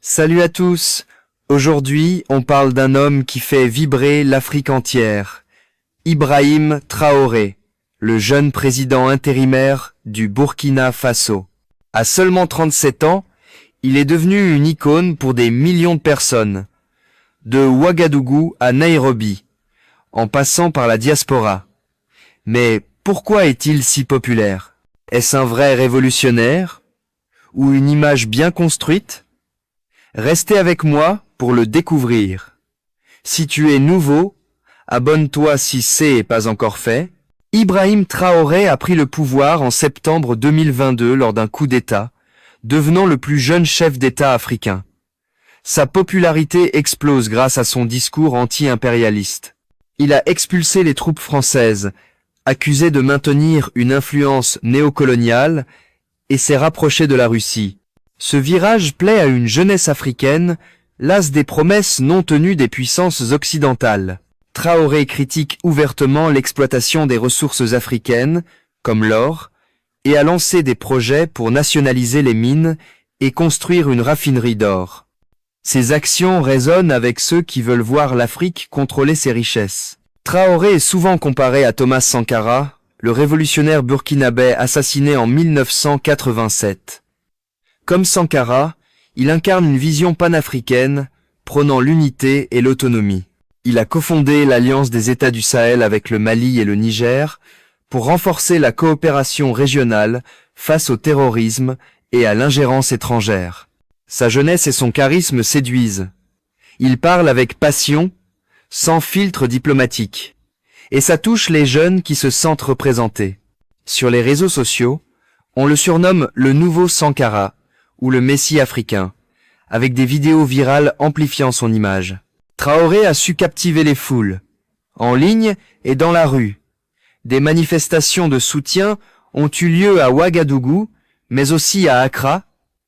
Salut à tous. Aujourd'hui, on parle d'un homme qui fait vibrer l'Afrique entière. Ibrahim Traoré, le jeune président intérimaire du Burkina Faso. À seulement 37 ans, il est devenu une icône pour des millions de personnes. De Ouagadougou à Nairobi, en passant par la diaspora. Mais pourquoi est-il si populaire? Est-ce un vrai révolutionnaire? Ou une image bien construite? Restez avec moi pour le découvrir. Si tu es nouveau, abonne-toi si ce n'est pas encore fait. Ibrahim Traoré a pris le pouvoir en septembre 2022 lors d'un coup d'État, devenant le plus jeune chef d'État africain. Sa popularité explose grâce à son discours anti-impérialiste. Il a expulsé les troupes françaises, accusé de maintenir une influence néocoloniale, et s'est rapproché de la Russie. Ce virage plaît à une jeunesse africaine, lasse des promesses non tenues des puissances occidentales. Traoré critique ouvertement l'exploitation des ressources africaines, comme l'or, et a lancé des projets pour nationaliser les mines et construire une raffinerie d'or. Ses actions résonnent avec ceux qui veulent voir l'Afrique contrôler ses richesses. Traoré est souvent comparé à Thomas Sankara, le révolutionnaire burkinabé assassiné en 1987. Comme Sankara, il incarne une vision panafricaine, prônant l'unité et l'autonomie. Il a cofondé l'Alliance des États du Sahel avec le Mali et le Niger pour renforcer la coopération régionale face au terrorisme et à l'ingérence étrangère. Sa jeunesse et son charisme séduisent. Il parle avec passion, sans filtre diplomatique. Et ça touche les jeunes qui se sentent représentés. Sur les réseaux sociaux, on le surnomme le nouveau Sankara, ou le Messie africain, avec des vidéos virales amplifiant son image. Traoré a su captiver les foules, en ligne et dans la rue. Des manifestations de soutien ont eu lieu à Ouagadougou, mais aussi à Accra,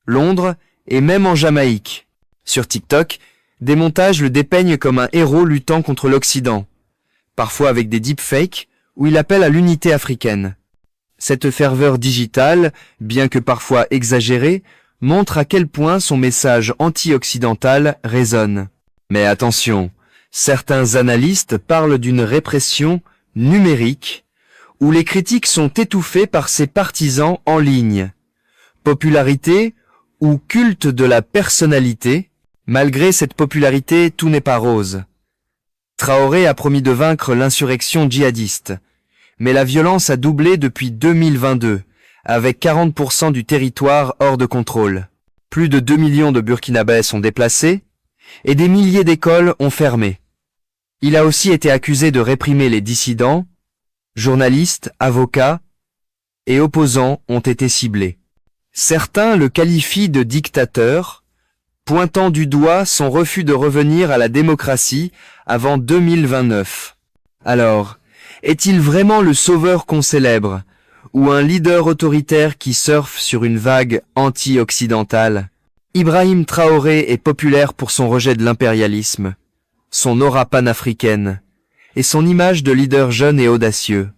Londres et même en Jamaïque. Sur TikTok, des montages le dépeignent comme un héros luttant contre l'Occident, parfois avec des deepfakes où il appelle à l'unité africaine. Cette ferveur digitale, bien que parfois exagérée, montre à quel point son message anti-occidental résonne. Mais attention, certains analystes parlent d'une répression numérique où les critiques sont étouffées par ses partisans en ligne. Popularité ou culte de la personnalité, malgré cette popularité, tout n'est pas rose. Traoré a promis de vaincre l'insurrection djihadiste, mais la violence a doublé depuis 2022, avec 40% du territoire hors de contrôle. Plus de 2 millions de Burkinabés sont déplacés, et des milliers d'écoles ont fermé. Il a aussi été accusé de réprimer les dissidents, journalistes, avocats et opposants ont été ciblés. Certains le qualifient de dictateur, pointant du doigt son refus de revenir à la démocratie avant 2029. Alors, est-il vraiment le sauveur qu'on célèbre, ou un leader autoritaire qui surfe sur une vague anti-occidentale? Ibrahim Traoré est populaire pour son rejet de l'impérialisme, son aura panafricaine, et son image de leader jeune et audacieux.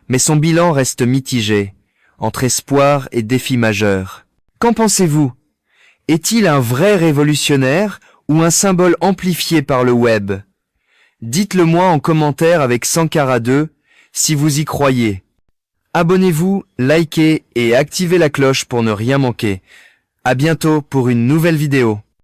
Mais son bilan reste mitigé, entre espoir et défis majeurs. Qu'en pensez-vous? Est-il un vrai révolutionnaire ou un symbole amplifié par le web? Dites-le moi en commentaire avec Sankara 2 si vous y croyez. Abonnez-vous, likez et activez la cloche pour ne rien manquer. À bientôt pour une nouvelle vidéo.